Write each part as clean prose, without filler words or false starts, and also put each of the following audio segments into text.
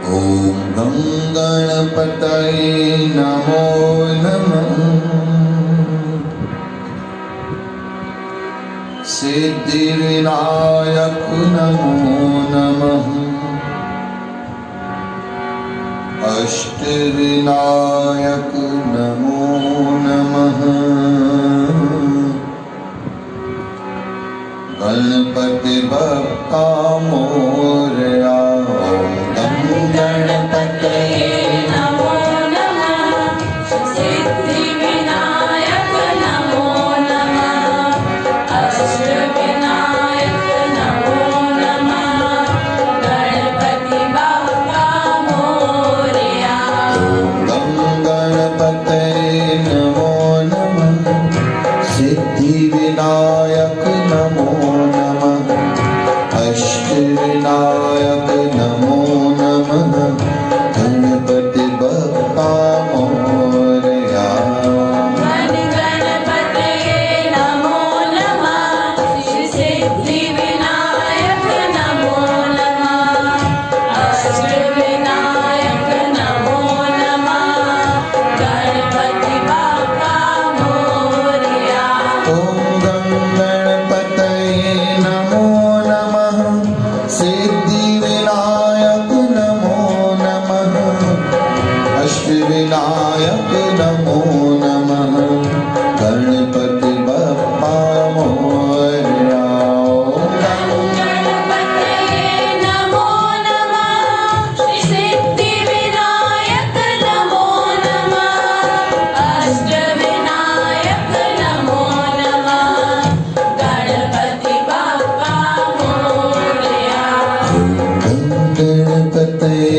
ॐ गं गणपतये नमो नमः। सिद्धिविनायक नमो नमः। अष्टविनायक नमो नमः। गणपति बप्पा मोरया। ॐ गणपतये नमो नमः। सिद्धिविनायक नमो नमः। अष्टविनायक नमो नमः। गणपति बप्पा मोरया। ॐ गणपतये नमो नमः। सिद्धिविनायक नमो नमः। अष्टविनायक नमो नमः। गणपति बप्पा मोरया। गणपतये नमो नमः। सिद्धिविनायक नमो नमः। अष्टविनायक नमो नमः। गणपति बप्पा मोरया। ॐ गणपतये नमो नमः। सिद्धिविनायक नमो नमः। अष्टविनायक नमो नमः। गणपति बप्पा मोरया। गणपतये नमो नमः। सिद्धिविनायक नमो नमः। अष्टविनायक नमो नमः। गणपति बप्पा मोरया। गणपतये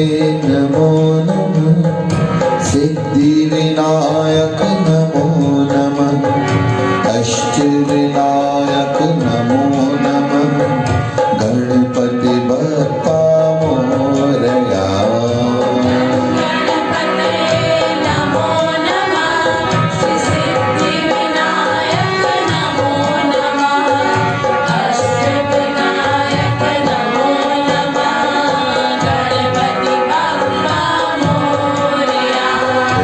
नमो नमः। सिद्धिविनायक नमो नमः। अष्टविनायक नमो नमः। गणपति बप्पा मोरया। गणपतये नमो नमः। सिद्धिविनायक नमो नमः। अष्टविनायक नमो नमः। गणपति बप्पा मोरया। ॐ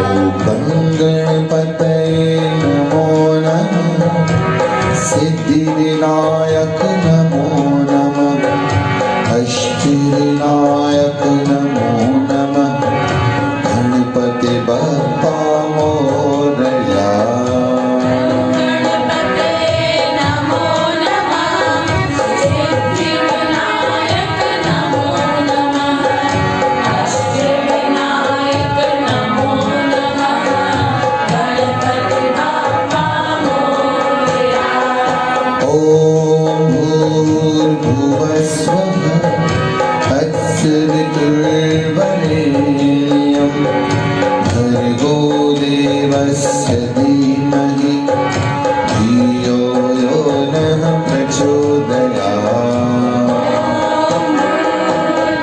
गणपतये नमो नमः। सिद्धिविनायक नमो नमः। अष्टविनायक नमो नमः। गणपति बप्पा मोरया। गणपतये नमो नमः। सिद्धिविनायक नमो नमः। अष्टविनायक नमो नमः। गणपति बप्पा मोरया। ॐ भूर्भुवस्वः। तत्सवितुर्वरेण्यं। भर्गो देवस्य धीमहि। धियो यो नः प्रचोदयात्।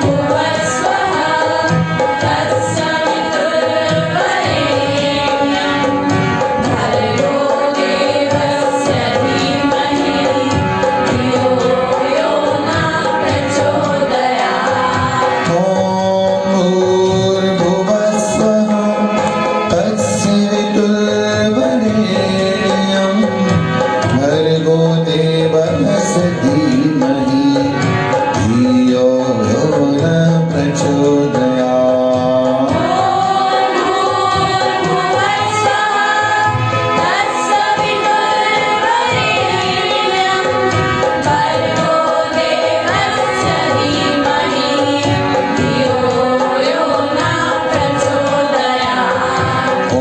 भूर्भुवस्वः। तत्सवितुर्वरेण्यं। भर्गो देवस्य धीमहि। धियो यो नः प्रचोदयात्। ॐ भूर्भुवस्वः। तत्सवितुर्वरेण्यं। भर्गो देवस्य धीमहि। धियो यो नः प्रचोदयात्। भूर्भुवस्वः। तत्सवितुर्वरेण्यं। भर्गो देवस्य धीमहि। धियो यो नः प्रचोदयात्। ॐ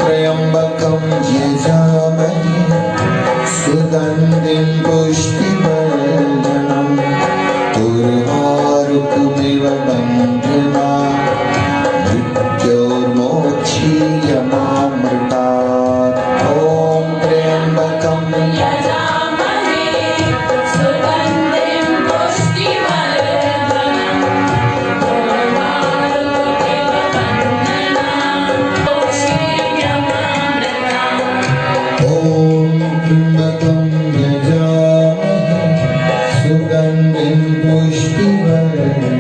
त्र्यम्बकं यजामहे। सुगन्धिं पुष्टिवर्धनम्। उर्वारुकमिव बन्धनात्। मृत्योर्मोक्षीयमामृतात्। ॐ त्र्यम्बकं यजामहे। सुगन्धिं पुष्टिवर्धनम्। उर्वारुकमिव बन्धनात्। मोक्षीयमामृतात्। ॐ त्र्यम्बकं यजामहे। सुगन्धिं पुष्टिवर्धनम्।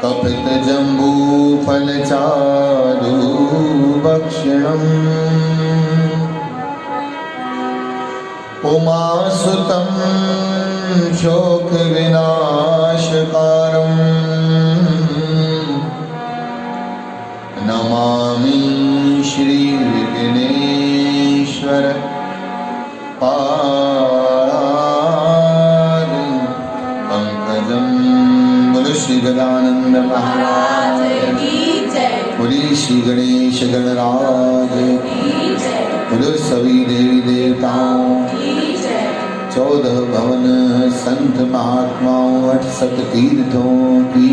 कपित जम्बू फल चारु भक्षणम् उमासुतं शोक विनाशकारम् नमामि श्री विघ्नेश्वर पाद पंकजं। बोलो श्री गजानंद महाराज की जय बोली श्री गणेश गणराज की जय बोलो सभी देवी देवताओं की जय 14 भवन संत महात्माओं 68 तीर्थों की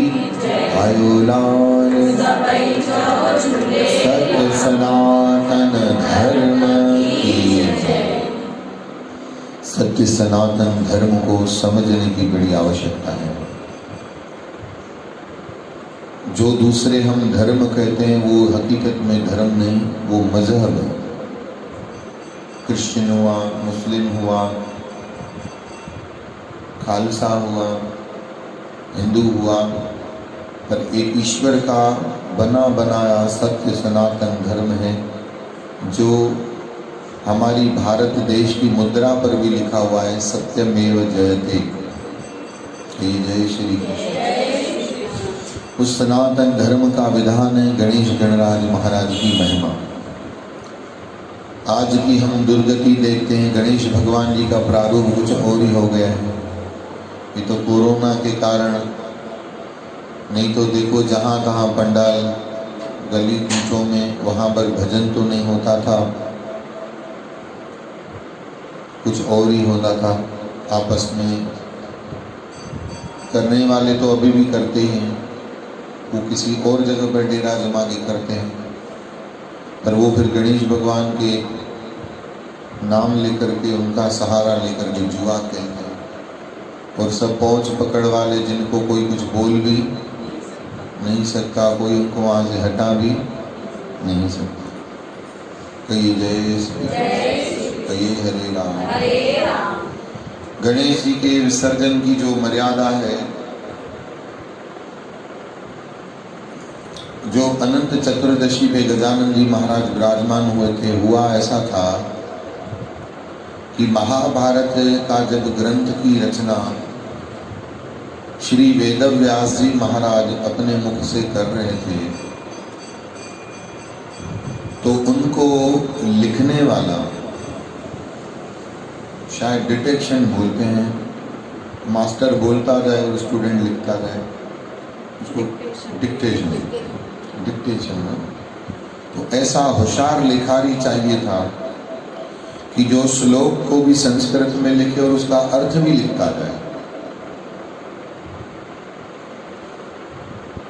आयुलाल सबई जो झूले सत्य सनातन धर्म की जय। सत्य सनातन धर्म को समझने की बड़ी आवश्यकता है। जो दूसरे हम धर्म कहते हैं वो हकीकत में धर्म नहीं, वो मजहब है। क्रिश्चियन हुआ, मुस्लिम हुआ, खालसा हुआ, हिंदू हुआ, पर एक ईश्वर का बना बनाया सत्य सनातन धर्म है जो हमारी भारत देश की मुद्रा पर भी लिखा हुआ है, सत्यमेव जयते। जय श्री कृष्ण। उस सनातन धर्म का विधान है गणेश गणराज महाराज की महिमा। आज की हम दुर्गति देखते हैं, गणेश भगवान जी का प्रारूप कुछ और ही हो गया है। ये तो कोरोना के कारण, नहीं तो देखो जहाँ तहाँ पंडाल गली कूचों में वहाँ पर भजन तो नहीं होता था, कुछ और ही होता था। आपस में करने वाले तो अभी भी करते ही हैं, वो किसी और जगह पर डेरा जमा के करते हैं, पर वो फिर गणेश भगवान के नाम लेकर के उनका सहारा लेकर के जुआ खेलते हैं। और सब पहुँच पकड़ वाले जिनको कोई कुछ बोल भी नहीं सकता, कोई उनको वहाँ से हटा भी नहीं सकता। कहिए जय श्री कृष्ण, कहिए हरे राम। गणेश जी के विसर्जन की जो मर्यादा है, जो अनंत चतुर्दशी पे गजानन जी महाराज विराजमान हुए थे, हुआ ऐसा था कि महाभारत का जब ग्रंथ की रचना श्री वेदव्यास जी महाराज अपने मुख से कर रहे थे, तो उनको लिखने वाला, शायद डिटेक्शन बोलते हैं, मास्टर बोलता जाए और स्टूडेंट लिखता जाए, उसको डिक्टेशन में, तो ऐसा होशियार लिखारी चाहिए था कि जो श्लोक को भी संस्कृत में लिखे और उसका अर्थ भी लिखता जाए।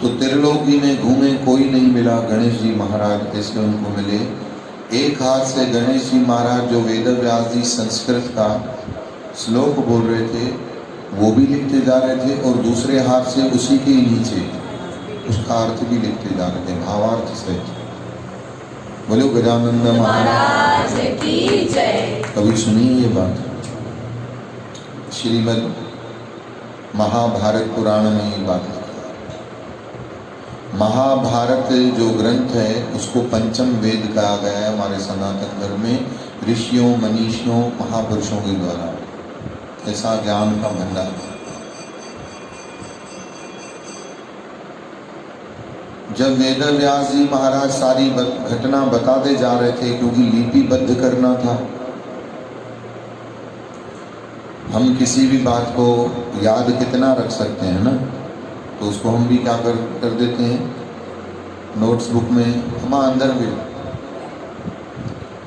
तो त्रिलोकी में घूमे कोई नहीं मिला, गणेश जी महाराज ऐसे उनको मिले। एक हाथ से गणेश जी महाराज जो वेदव्यास जी संस्कृत का श्लोक बोल रहे थे वो भी लिखते जा रहे थे, और दूसरे हाथ से उसी के नीचे उसका अर्थ भी लिखते जा रहे थे, भावार्थ से। बोलो गजानंद महाराज की जय। कभी सुनी ये बात? श्रीमद् महाभारत पुराण में ये बात लिखी है। महाभारत जो ग्रंथ है उसको पंचम वेद कहा गया है हमारे सनातन धर्म में, ऋषियों, मनीषियों, महापुरुषों के द्वारा। ऐसा ज्ञान का भंडार है। जब वेदव्यास जी महाराज सारी घटना बताते जा रहे थे, क्योंकि लिपिबद्ध करना था, हम किसी भी बात को याद कितना रख सकते हैं ना, तो उसको हम भी क्या कर देते हैं, नोट्स बुक में, हम अंदर भी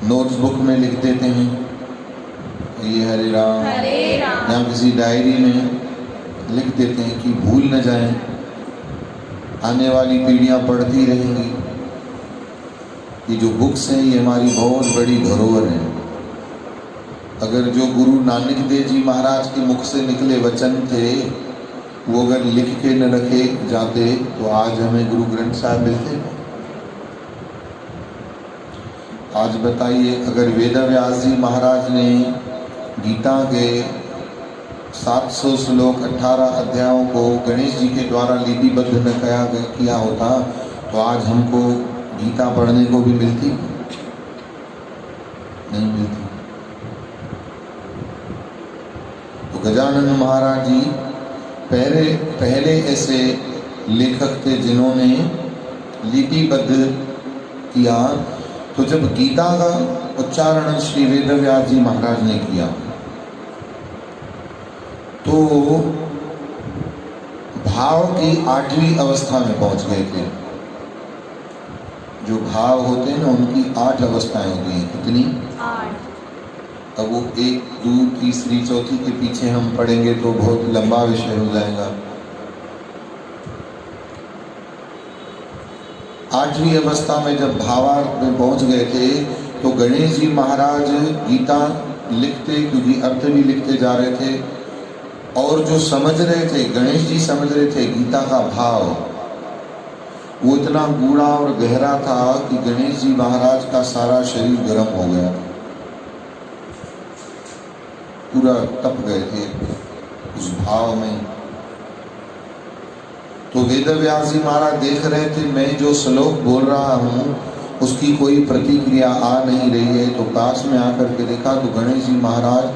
नोट्स बुक में लिख देते हैं ये हरे राम, या किसी डायरी में लिख देते हैं कि भूल न जाएं, आने वाली पीढ़ियां पढ़ती रहेंगी। ये जो बुक्स हैं ये हमारी बहुत बड़ी धरोहर है। अगर जो गुरु नानक देव जी महाराज के मुख से निकले वचन थे वो अगर लिख के न रखे जाते तो आज हमें गुरु ग्रंथ साहब मिलते। आज बताइए, अगर वेदव्यास जी महाराज ने गीता के 700 श्लोक 18 अध्यायों को गणेश जी के द्वारा लिपिबद्ध न किया होता तो आज हमको गीता पढ़ने को भी मिलती नहीं मिलती। तो गजानन महाराज जी पहले ऐसे लेखक थे जिन्होंने लिपिबद्ध किया। तो जब गीता का उच्चारण श्री वेदव्यास जी महाराज ने किया तो भाव की 8वीं अवस्था में पहुंच गए थे। जो भाव होते हैं ना उनकी 8 अवस्थाएं होती हैं। कितनी? 8। अब वो 1, 2, तीसरी, चौथी के पीछे हम पढ़ेंगे तो बहुत लंबा विषय हो जाएगा। 8वीं अवस्था में जब भावार्थ में पहुंच गए थे तो गणेश जी महाराज गीता लिखते, क्योंकि अर्थ भी लिखते जा रहे थे, और जो समझ रहे थे, गणेश जी समझ रहे थे गीता का भाव, वो इतना गूढ़ा और गहरा था कि गणेश जी महाराज का सारा शरीर गर्म हो गया, पूरा तप गए थे उस भाव में। तो वेदव्यास जी महाराज देख रहे थे मैं जो श्लोक बोल रहा हूँ उसकी कोई प्रतिक्रिया आ नहीं रही है। तो पास में आकर के देखा तो गणेश जी महाराज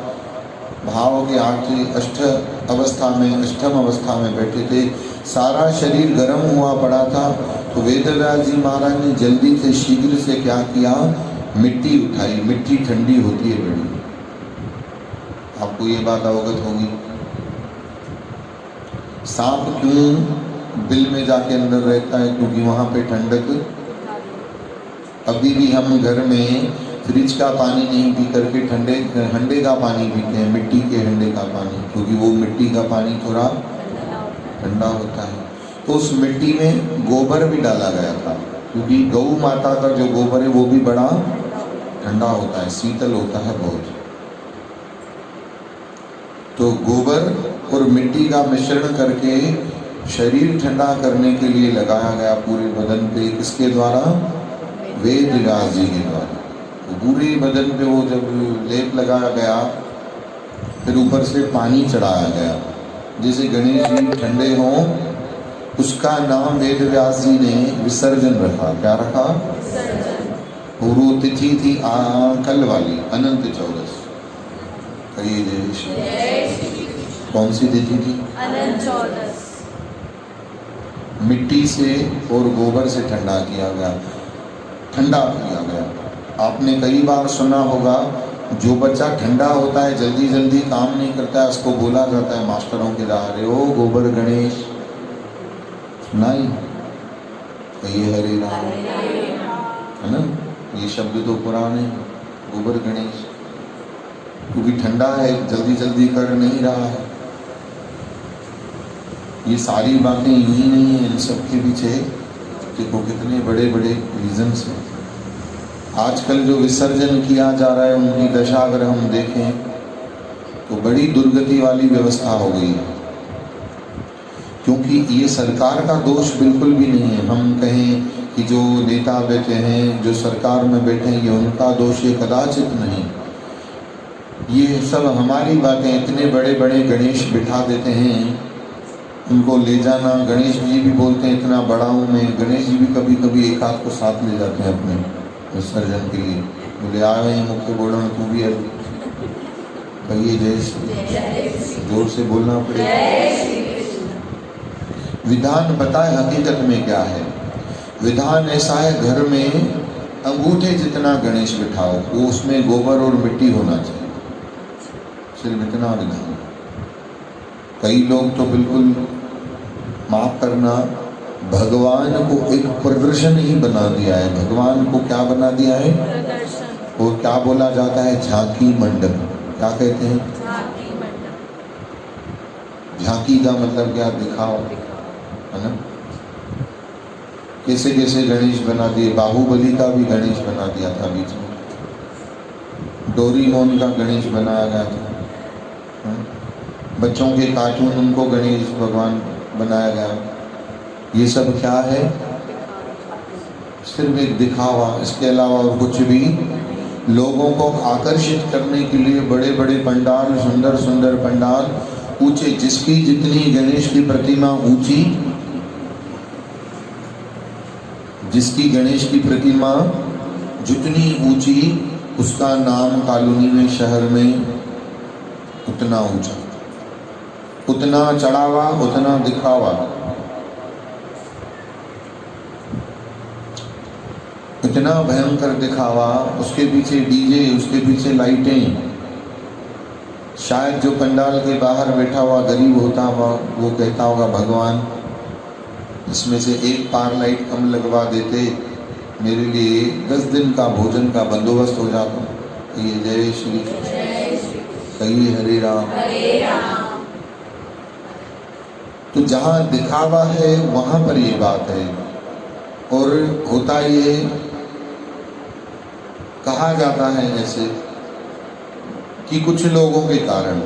भाव के 8वीं अष्टम अवस्था में बैठे थे, सारा शरीर गर्म हुआ पड़ा था। तो वेदव्यास जी महाराज ने जल्दी से शीघ्र से क्या किया, मिट्टी उठाई। मिट्टी ठंडी होती है बड़ी, आपको ये बात अवगत होगी। सांप क्यों बिल में जाके अंदर रहता है? क्योंकि वहां पे ठंडक। अभी भी हम घर में फ्रिज का पानी नहीं पी करके हंडे का पानी पीते हैं, मिट्टी के हंडे का पानी, क्योंकि वो मिट्टी का पानी थोड़ा ठंडा होता है। तो उस मिट्टी में गोबर भी डाला गया था, क्योंकि गौ माता का जो गोबर है वो भी बड़ा ठंडा होता है, शीतल होता है बहुत। तो गोबर और मिट्टी का मिश्रण करके शरीर ठंडा करने के लिए लगाया गया पूरे बदन पे। किसके द्वारा? वेदव्यास जी के द्वारा। तो पूरे बदन पे वो जब लेप लगाया गया, फिर ऊपर से पानी चढ़ाया गया, जैसे गणेश जी ठंडे हों। उसका नाम वेदव्यास जी ने विसर्जन रखा। क्या रखा? और वो तिथि थी कल वाली अनंत चौदस। कहिए जय श्री। कौन सी तिथि थी? अनंत चौदस। मिट्टी से और गोबर से ठंडा किया गया, ठंडा किया गया। आपने कई बार सुना होगा जो बच्चा ठंडा होता है जल्दी जल्दी काम नहीं करता है, उसको बोला जाता है मास्टरों के द्वारा, ओ गोबर गणेश। सुना ही? कहिए हरे राम, है ना? ये शब्द तो पुराने, गोबर गणेश, क्योंकि ठंडा है, जल्दी जल्दी कर नहीं रहा है। ये सारी बातें यूं ही नहीं है, इन सब के पीछे देखो कितने बड़े बड़े रीजंस हैं। आजकल जो विसर्जन किया जा रहा है उनकी दशा अगर हम देखें तो बड़ी दुर्गति वाली व्यवस्था हो गई है, क्योंकि ये सरकार का दोष बिल्कुल भी नहीं है। हम कहें कि जो नेता बैठे हैं, जो सरकार में बैठे हैं, ये उनका दोष, ये कदाचित नहीं। ये सब हमारी बातें। इतने बड़े बड़े गणेश बिठा देते हैं, उनको ले जाना, गणेश जी भी बोलते हैं इतना बड़ा हूँ मैं। गणेश जी भी कभी कभी एक हाथ को साथ ले जाते हैं अपने विसर्जन के लिए, बोले आए हैं मुख्य बोलो तू भी है। कहिए जय श्री, जोर से बोलना पड़ेगा। विधान बताए हकीकत में क्या है। विधान ऐसा है, घर में अंगूठे जितना गणेश बिठाओ, वो उसमें गोबर और मिट्टी होना चाहिए, सिर्फ इतना विधान। कई लोग तो बिल्कुल, माफ करना, भगवान को एक प्रदर्शन ही बना दिया है। भगवान को क्या बना दिया है? प्रदर्शन। और क्या बोला जाता है? झांकी मंडप। क्या कहते हैं? झांकी मंडप। झांकी का मतलब क्या? दिखाओ, है ना? कैसे कैसे गणेश बना दिए। बाहुबली का भी गणेश बना दिया था बीच में, डोरीमोन का गणेश बनाया गया था, बच्चों के कार्टून, उनको गणेश भगवान बनाया गया। ये सब क्या है? सिर्फ एक दिखावा, इसके अलावा और कुछ भी। लोगों को आकर्षित करने के लिए बड़े बड़े पंडाल, सुंदर सुंदर पंडाल, ऊंचे, जिसकी जितनी गणेश की प्रतिमा ऊंची, जिसकी गणेश की प्रतिमा जितनी ऊंची, उसका नाम कॉलोनी में, शहर में उतना ऊंचा, उतना चढ़ावा, उतना दिखावा। इतना भयंकर दिखावा, उसके पीछे डीजे, उसके पीछे लाइटें। शायद जो पंडाल के बाहर बैठा हुआ गरीब होता हुआ वो कहता होगा, भगवान इसमें से एक पार लाइट कम लगवा देते, मेरे लिए 10 दिन का भोजन का बंदोबस्त हो जाता। ये जय श्री कहिए हरे राम। तो जहाँ दिखावा है वहाँ पर ये बात है। और होता ये, कहा जाता है ऐसे कि कुछ लोगों के कारण,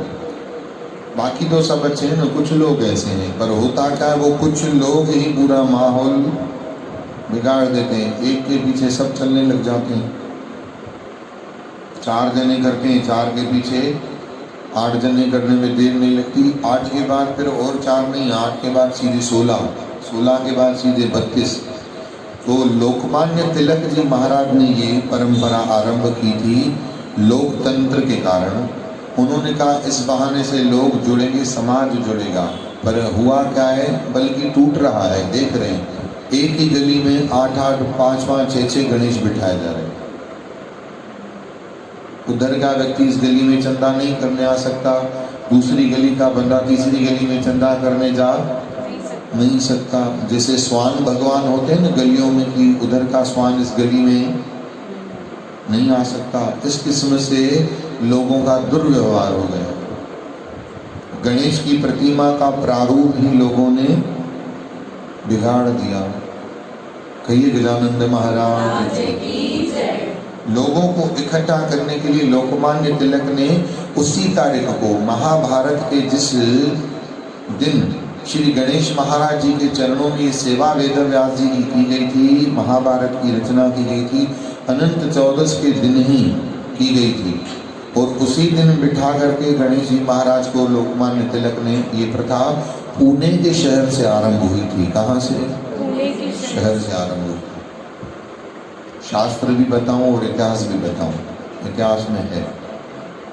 बाकी तो सब अच्छे हैं ना, कुछ लोग ऐसे हैं, पर होता क्या है, वो कुछ लोग ही पूरा माहौल बिगाड़ देते हैं। एक के पीछे सब चलने लग जाते हैं। 4 जने करते हैं, 4 के पीछे 8 जने करने में देर नहीं लगती। 8 के बाद फिर और 4 नहीं, 8 के बाद सीधे 16, 16 के बाद सीधे 32। तो लोकमान्य तिलक जी महाराज ने ये परंपरा आरंभ की थी लोकतंत्र के कारण। उन्होंने कहा इस बहाने से लोग जुड़ेंगे, समाज जुड़ेगा। पर हुआ क्या है, बल्कि टूट रहा है। देख रहे हैं, एक ही गली में 8-8, 5-5, 6-6 गणेश बिठाए जा रहे हैं। उधर का व्यक्ति इस गली में चंदा नहीं करने आ सकता, दूसरी गली का बंदा तीसरी गली में चंदा करने जा नहीं सकता। जैसे स्वान भगवान होते हैं ना गलियों में, कि उधर का स्वान इस गली में नहीं आ सकता। इस किस्म से लोगों का दुर्व्यवहार हो गया। गणेश की प्रतिमा का प्रारूप ही लोगों ने बिगाड़ दिया। कहिए गजानंद महाराज की जय। लोगों को इकट्ठा करने के लिए लोकमान्य तिलक ने उसी तारीख को, महाभारत के जिस दिन श्री गणेश महाराज जी के चरणों में सेवा वेद व्यास जी की गई थी, महाभारत की रचना की गई थी, अनंत चौदस के दिन ही की गई थी। और उसी दिन बिठा करके गणेश जी महाराज को लोकमान्य तिलक ने, ये प्रथा पुणे के शहर से आरंभ हुई थी। कहाँ से? पुणे के शहर से आरंभ हुई। शास्त्र भी बताऊं और इतिहास भी बताऊं, इतिहास में है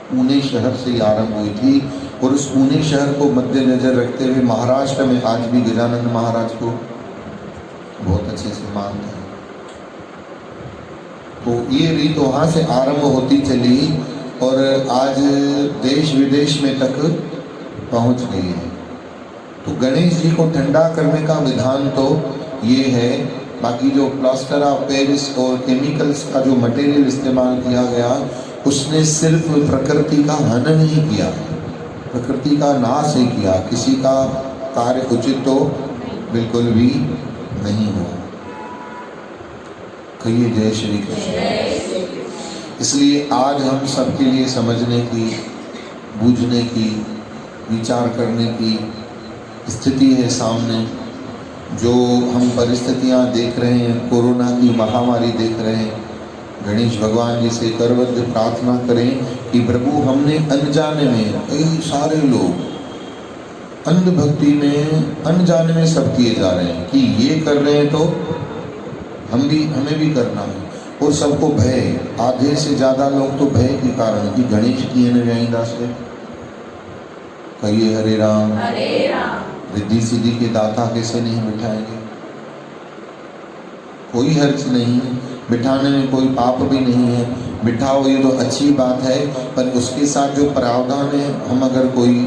पुणे शहर से ही आरंभ हुई थी। और उस पुणे शहर को मद्देनजर रखते हुए महाराष्ट्र में आज भी गजानंद महाराज को बहुत अच्छे से मानते हैं। तो ये रीत वहाँ से आरंभ होती चली और आज देश विदेश में तक पहुँच गई है। तो गणेश जी को ठंडा करने का विधान तो ये है। बाकी जो प्लास्टर ऑफ पेरिस और केमिकल्स का जो मटेरियल इस्तेमाल किया गया, उसने सिर्फ प्रकृति का हनन ही किया, प्रकृति का नाश ही किया। किसी का कार्य उचित तो बिल्कुल भी नहीं हो। कहिए जय श्री कृष्ण। इसलिए आज हम सबके लिए समझने की, बूझने की, विचार करने की स्थिति है सामने। जो हम परिस्थितियां देख रहे हैं, कोरोना की महामारी देख रहे हैं, गणेश भगवान जी से करबद्ध प्रार्थना करें कि प्रभु हमने अनजाने में, कई सारे लोग अंधभक्ति में, अनजाने में सब किए जा रहे हैं कि ये कर रहे हैं तो हमें भी करना है। और सबको भय, आधे से ज़्यादा लोग तो भय के कारण कि गणेश की अनुयायिता से। कहिए हरे राम। हरे राम। रिद्धि सिद्धि के दाता कैसे नहीं बिठाएंगे? कोई हर्ज नहीं है, बिठाने में कोई पाप भी नहीं है। बिठाओ, ये तो अच्छी बात है, पर उसके साथ जो प्रावधान है, हम अगर कोई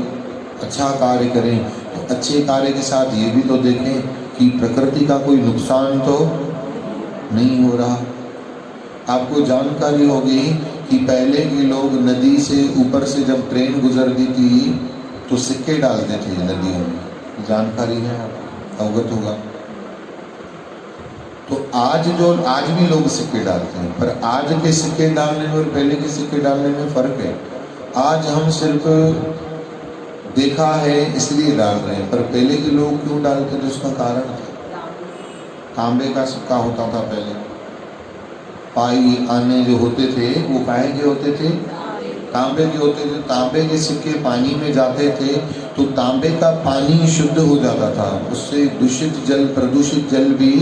अच्छा कार्य करें तो अच्छे कार्य के साथ ये भी तो देखें कि प्रकृति का कोई नुकसान तो नहीं हो रहा। आपको जानकारी होगी कि पहले के लोग नदी से ऊपर से जब ट्रेन गुजरती थी तो सिक्के डालते थे नदियों में। जानकारी है, अवगत होगा। तो आज भी लोग सिक्के डालते हैं, पर आज के सिक्के डालने में और पहले के सिक्के डालने में फर्क है। आज हम सिर्फ देखा है इसलिए डाल रहे हैं, पर पहले के लोग क्यों डालते थे उसका कारण था। तांबे का सिक्का होता था पहले, पाई आने जो होते थे वो काहे के होते थे? तांबे के होते थे। तांबे के सिक्के पानी में जाते थे तो तांबे का पानी शुद्ध हो जाता था, उससे दूषित जल, प्रदूषित जल भी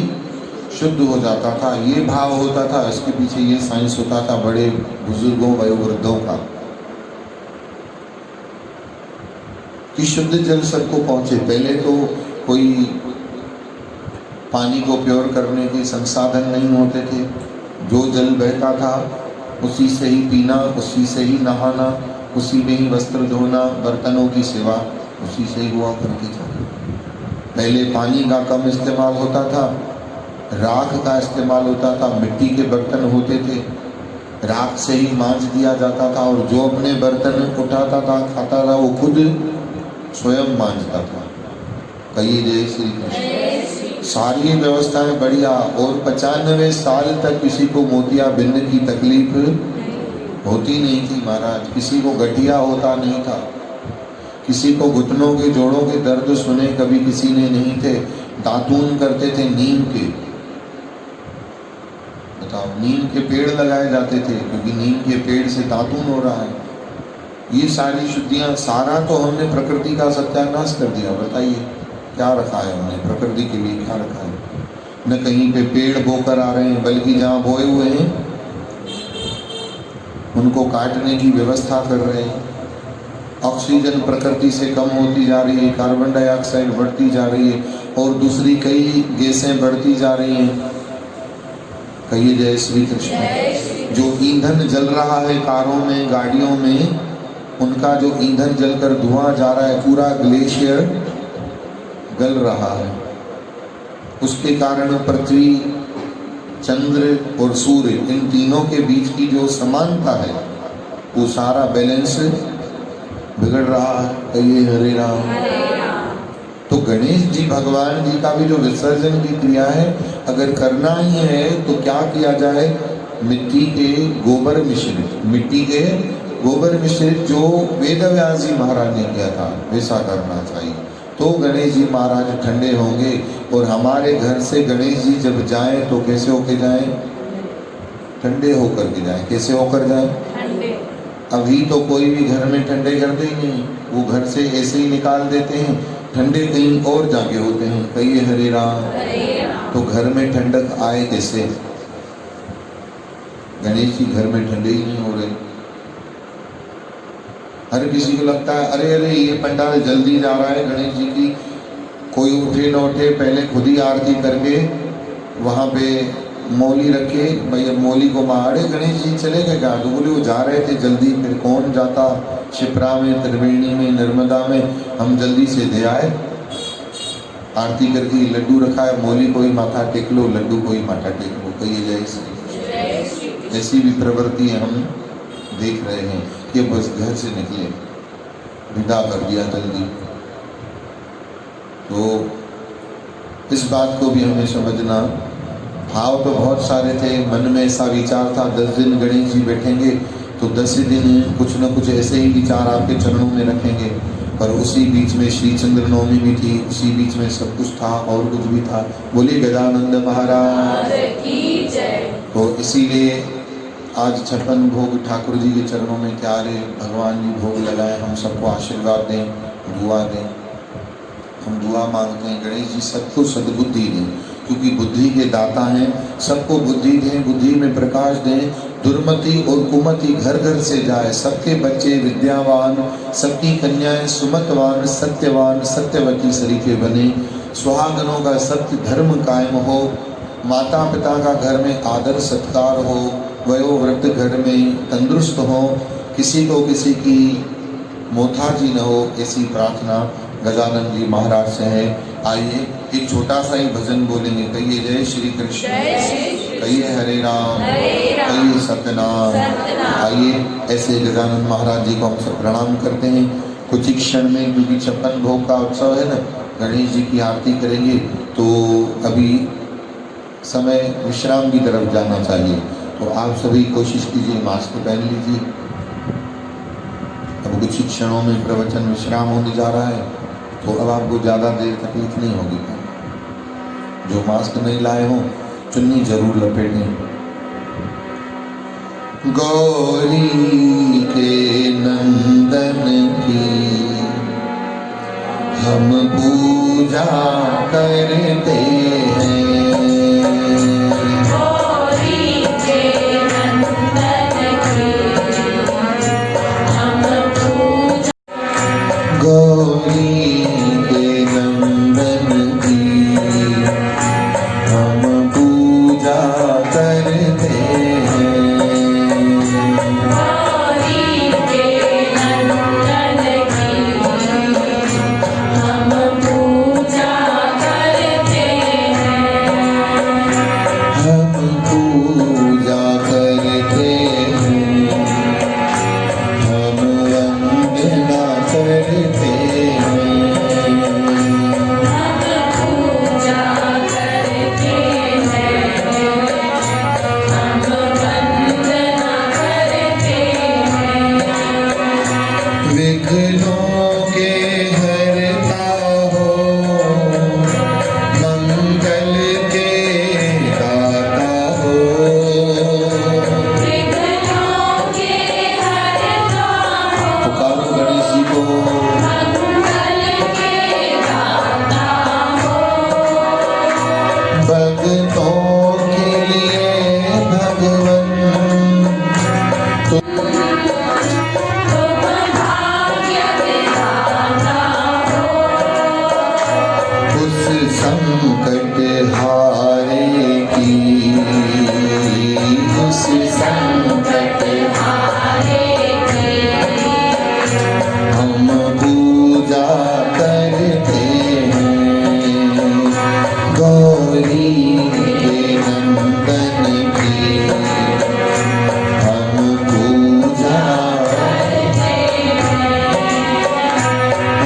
शुद्ध हो जाता था। ये भाव होता था, इसके पीछे ये साइंस होता था बड़े बुजुर्गों वयोवृद्धों का, कि शुद्ध जल सबको पहुंचे। पहले तो कोई पानी को प्योर करने के संसाधन नहीं होते थे, जो जल बहता था उसी से ही पीना, उसी से ही नहाना, उसी में ही वस्त्र धोना, बर्तनों की सेवा उसी से ही हुआ करती थी। पहले पानी का कम इस्तेमाल होता था, राख का इस्तेमाल होता था, मिट्टी के बर्तन होते थे, राख से ही मांज दिया जाता था, और जो अपने बर्तन उठाता था खाता था वो खुद स्वयं मांजता था। कहिए जय श्री कृष्ण। सारी व्यवस्थाएं बढ़िया, और 95 साल तक किसी को मोतियाबिंद की तकलीफ होती नहीं थी महाराज, किसी को गठिया होता नहीं था, किसी को घुटनों के जोड़ों के दर्द सुने कभी किसी ने नहीं थे। दातून करते थे नीम के, बताओ, नीम के पेड़ लगाए जाते थे क्योंकि नीम के पेड़ से दातून हो रहा है। ये सारी शुद्धियां, सारा तो हमने प्रकृति का सत्यानाश कर दिया। बताइए क्या रखा है हमने प्रकृति के लिए, क्या रखा है? न कहीं पे पेड़ बोकर आ रहे हैं, बल्कि जहाँ बोए हुए हैं उनको काटने की व्यवस्था कर रहे हैं। ऑक्सीजन प्रकृति से कम होती जा रही है, कार्बन डाइऑक्साइड बढ़ती जा रही है, और दूसरी कई गैसें बढ़ती जा रही हैं। कहिए जय श्री कृष्ण। जो ईंधन जल रहा है कारों में, गाड़ियों में, उनका जो ईंधन जलकर धुआं जा रहा है, पूरा ग्लेशियर गल रहा है। उसके कारण पृथ्वी, चंद्र और सूर्य, इन तीनों के बीच की जो समानता है वो सारा बैलेंस बिगड़ रहा है। कहिए हरे राम। तो गणेश जी भगवान जी का भी जो विसर्जन की क्रिया है, अगर करना ही है तो क्या किया जाए? मिट्टी के गोबर मिश्रित, मिट्टी के गोबर मिश्रित जो वेद व्यास जी महाराज ने किया था वैसा करना चाहिए, तो गणेश जी महाराज ठंडे होंगे। और हमारे घर से गणेश जी जब जाएं तो कैसे होकर जाएं? ठंडे होकर के जाएं। कैसे होकर जाएं? ठंडे। अभी तो कोई भी घर में ठंडे करते ही नहीं, वो घर से ऐसे ही निकाल देते हैं, ठंडे कहीं और जाके होते हैं। कहिए हरे राम। तो घर में ठंडक आए कैसे? गणेश जी घर में ठंडे ही नहीं हो रहे। हर किसी को लगता है अरे अरे ये पंडाल जल्दी जा रहा है गणेश जी की, कोई उठे न उठे पहले खुद ही आरती करके वहाँ पे मौली रखे, भाई अब मौली को मारे गणेश जी चले गए क्या? तो बोले वो जा रहे थे जल्दी, फिर कौन जाता शिप्रा में, त्रिवेणी में, नर्मदा में, हम जल्दी से दे आए। आरती करके लड्डू रखा है, मौली को ही माथा टेक लो, लड्डू को ही माथा टेक लो। कहिए जय श्री। ऐसी भी प्रवृत्ति हम देख रहे हैं कि बस घर से निकले, विदा कर दिया जल्दी। तो इस बात को भी हमें समझना। भाव तो बहुत सारे थे, मन में ऐसा विचार था 10 दिन गणेश जी बैठेंगे तो 10 दिन कुछ न कुछ ऐसे ही विचार आपके चरणों में रखेंगे। पर उसी बीच में श्री चंद्र नवमी भी थी, उसी बीच में सब कुछ था और कुछ भी था। बोलिए गजानंद महाराज की जय। तो इसीलिए आज 56 भोग ठाकुर जी के चरणों में प्यारे भगवान जी भोग लगाए। हम सबको आशीर्वाद दें, दुआ दें। हम दुआ मांगते हैं गणेश जी सबको सद्बुद्धि दें, क्योंकि बुद्धि के दाता हैं। सबको बुद्धि दें, बुद्धि में प्रकाश दें, दुर्मति और कुमति घर घर से जाए। सबके बच्चे विद्यावान, सबकी कन्याएं सुमतवान, सत्यवान, सत्यवती सरीखे बने। सुहागनों का सत्य धर्म कायम हो, माता पिता का घर में आदर सत्कार हो, वयोवृद्ध घर में तंदुरुस्त हो, किसी को किसी की मोहताजी न हो, ऐसी प्रार्थना गजानन जी महाराज से है। आइए एक छोटा सा ही भजन बोलेंगे। कहिए जय श्री कृष्ण, कहिए हरे राम, कहिए सत्यनाम। आइए ऐसे गजानन महाराज जी को हम सब प्रणाम करते हैं। कुछ ही क्षण में, क्योंकि 56 भोग का उत्सव है ना, गणेश जी की आरती करेंगे तो अभी समय विश्राम की तरफ जाना चाहिए। तो आप सभी कोशिश कीजिए, मास्क पहन लीजिए। अब कुछ ही क्षणों में प्रवचन विश्राम होने जा रहा है, तो अब आपको ज़्यादा देर तकलीफ नहीं होगी। जो मास्क नहीं लाए हों चुन्नी जरूर लपेटें। गौरी के नंदन की हम पूजा करते हैं। गौरी के नंदन की हम पूजा गौरी के नंदन की हम पूजा करते हैं। गौरी के नंदन की हम पूजा करते हैं। हम पूजा करते हैं। हम वंदना करते हैं। हम पूजा करते हैं। हम वंदना करते हैं। विघ्नों के हरता हो, मंगल के दाता हो। विघ्नों के हरता हो, पुकारो गणेश जी को। मंगल के दाता हो। भक्तों के लिए भगवन तुम भाग्य विधाता हो। उस संकट हारे की, उस संकट हारे की हम पूजा करते हैं। गौरी के नंदन की हम पूजा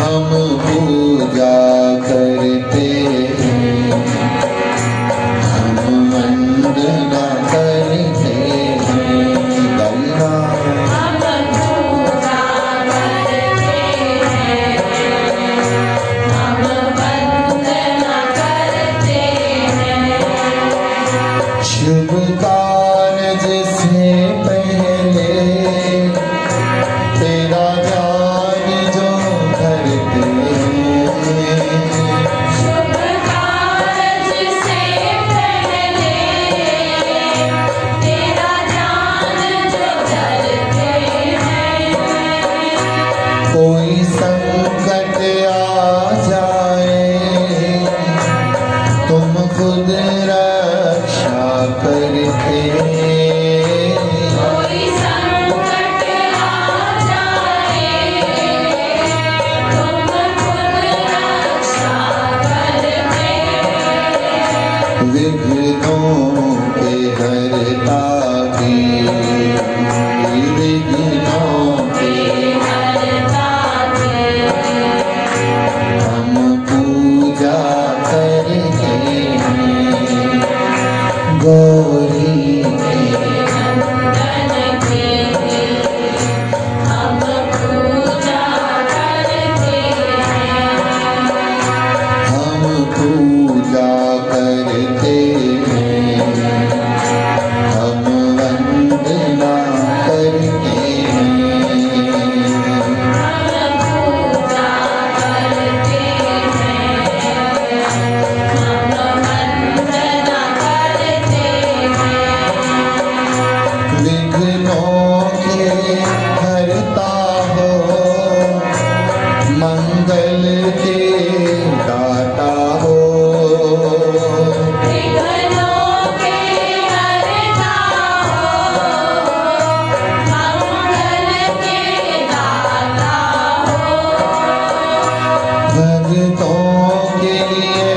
हम पूजा करते हैं। हम वंदना करते हैं। गंगा हम पूजा करते हैं। हम वंदना करते हैं। शुभ कारज से पहले तेरा ध्यान जो करते हैं। शुभ कारज से पहले तेरा ध्यान जो करते हैं। कोई संकट आ जाए तुम खुद रक्षा करते। कोई संकट आ जाए तुम खुद रक्षा करते। विघ्नों के हरता की, विघ्नों के हरता की हम पूजा करते हैं। गौरी के नंदन की हम पूजा करते हैं। हम पूजा करते हैं। हम वंदना करते हैं। हम पूजा करते हैं। हम वंदना करते हैं। विघ्नों के हरता हो, मंगल के दाता हो। विघ्नों के हरता हो, मंगल के दाता हो। भक्तों के लिए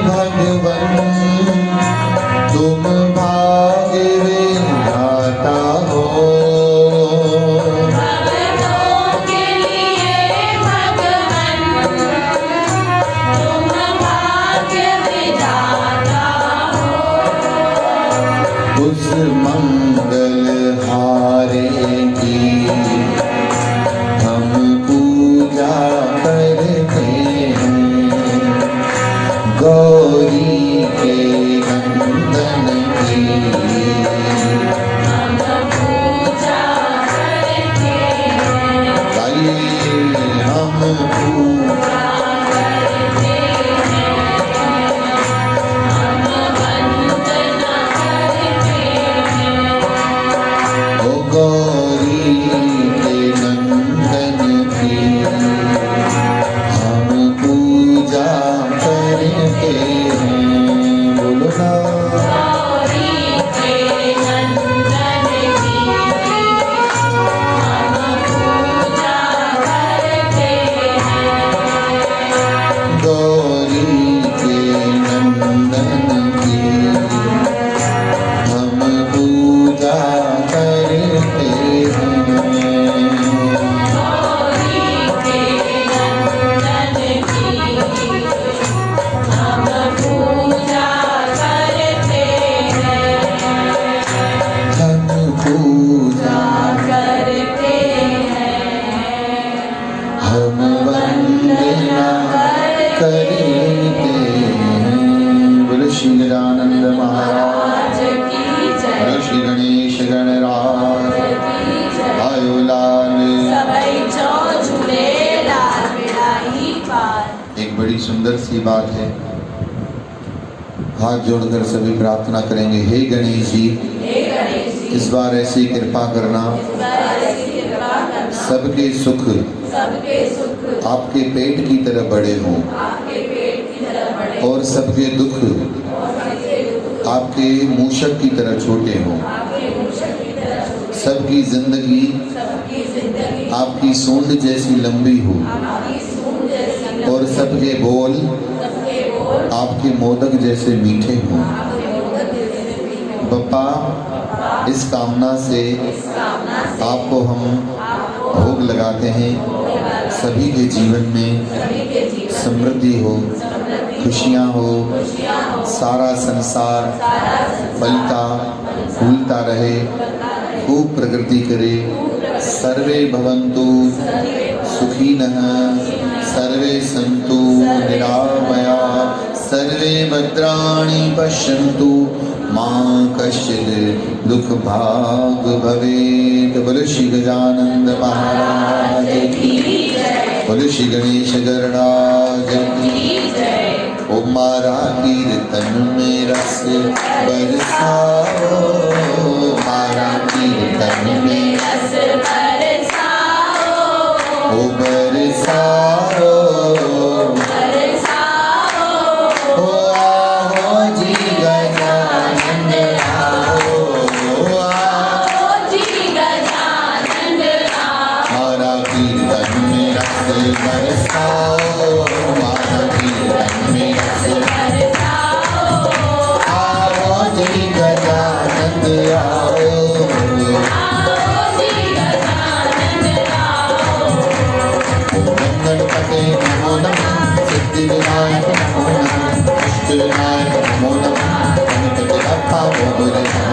भगवन तुम भाग्य विधाता हो। भक्तों के लिए भगवन तुम भाग्य विधाता हो। उस मंगल हारे की हम पूजा करते हैं। गौरी के नंदन की हम पूजा करते हैं। गाइए हम पूजा गजानंद महाराज आज की जय बोलो श्री गणेश गणराज की जय आयो लाल। सबई चो झूले लाल बेड़ाई पार। एक बड़ी सुंदर सी बात है, हाथ जोड़कर सभी प्रार्थना करेंगे, हे गणेश जी हे गणेश जी इस बार ऐसी कृपा करना इस बार ऐसी कृपा करना सबके सुख सबके सुख आपके पेट की तरह बड़े हों आपके पेट की तरह बड़े और सबके दुख और सबके दुख आपके मूषक की तरह छोटे हों। आपके मूषक की तरह छोटे। सबकी जिंदगी सबकी जिंदगी आपकी सूंड जैसी लंबी हो आपकी सूंड जैसी और सबके बोल सबके बोल आपके मोदक जैसे मीठे हों। आपके मोदक जैसे मीठे हों। बप्पा इस कामना से इस कामना से आपको हम आपको भोग लगाते हैं, सभी के जीवन में सभी के जीवन समृद्धि हो, समृद्धि खुशियाँ हो, खुशियाँ हो, सारा संसार सारा संसार फलता फूलता रहे, खूब प्रगति करे। सर्वे भवन्तु सुखिनः सर्वे सन्तु निरामया सर्वे भद्राणि पश्यन्तु मां कश्चित् दुख भाग भवेत्। बोलो श्री गजानंद महाराज की जय बोलो श्री गणेश गणराज की। ओ मारा कीर्तन में रस बरसाओ, मारा कीर्तन में रस बरसाओ ओ बरसाओ, बरसाओ ओ आओ जी गजानंद आओ, ओ आओ ओ जी गजानन आओ। मारा कीर्तन में रस बरसाओ, मारा कीर्तन में रस बरसाओ आओ जी गजानंद आओ। आओ जी गजानन आओ। ओम गणपते नमो नमः, सिद्धि विनायक नमो नमः, अष्ट विनायक नमो नमः, गणपति बप्पा मोरया।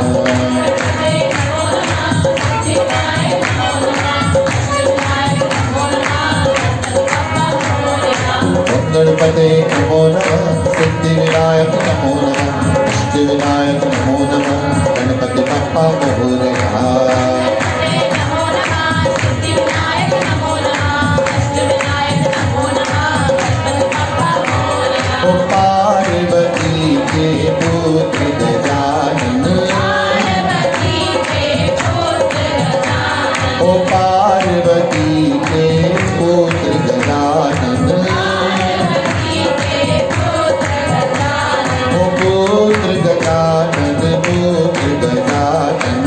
ओम गणपते नमो नमः, सिद्धि विनायक नमो नमः, अष्ट विनायक नमो नमः, गणपति बप्पा मोरया। ओ पार्वती के पुत्र गजानन, ओ पार्वती के पुत्र गजानन, ओ पुत्र गजानन, पुत्र गजानन।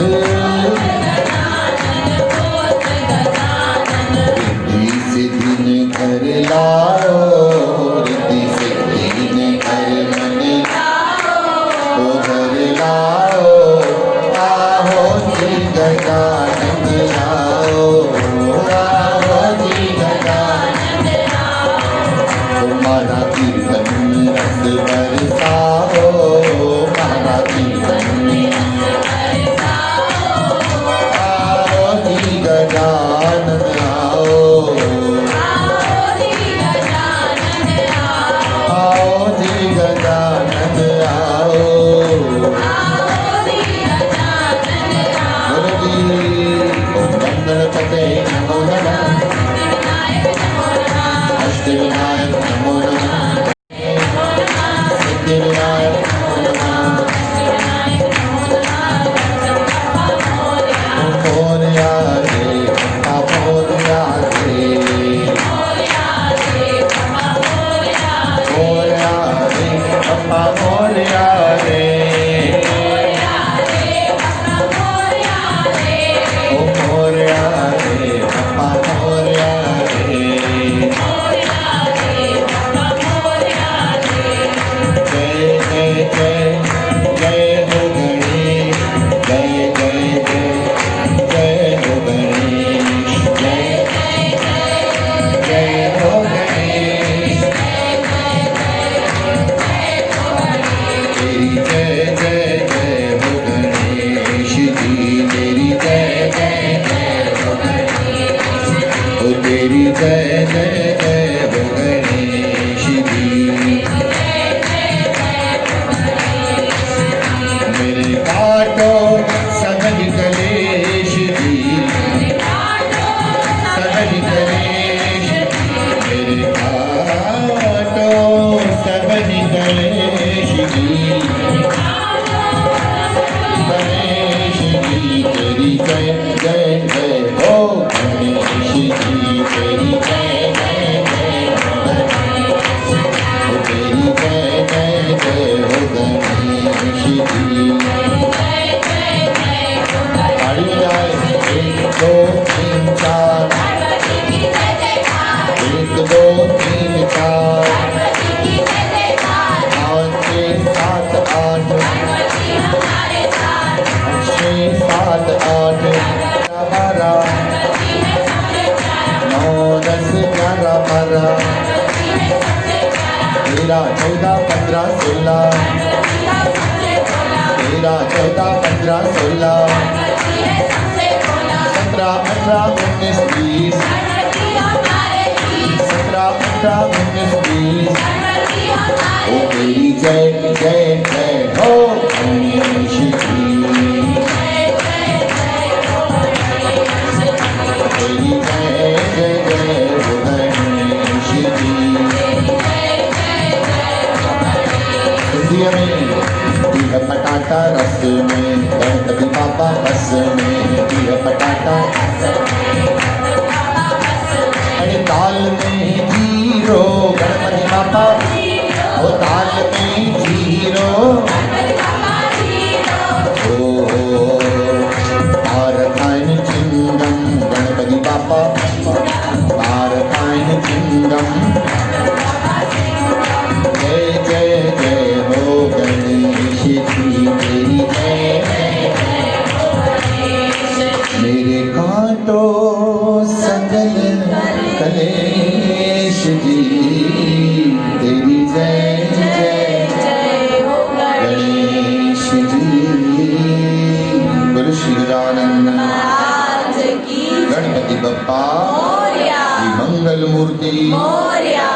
14 15 16 गणपति है सबसे भोला 17 18 19 20 गणपति हमारे बीच 17 18 19 20 गणपति ओ हमारे तेरी जय जय जय हो गणेश जी तेरी जय जय जय हो गणेश जी हिंदी में पीह पटाटा रस में गणपति पापा बस में पीह पटाटा अरे ताल में जीरो गणपति पापा ओ ताल में जीरो ओ पारखाइन चिंगम गणपति पापा पारखाइन चिंगम जय जय जय हो गणेश जी तेरी जय मेरे कांटो सकल कलेश जी तेरी जय जय गणेश जी गुरु श्री गजानन आज की गणपति बप्पा मोरया की मंगल मूर्ति मोरया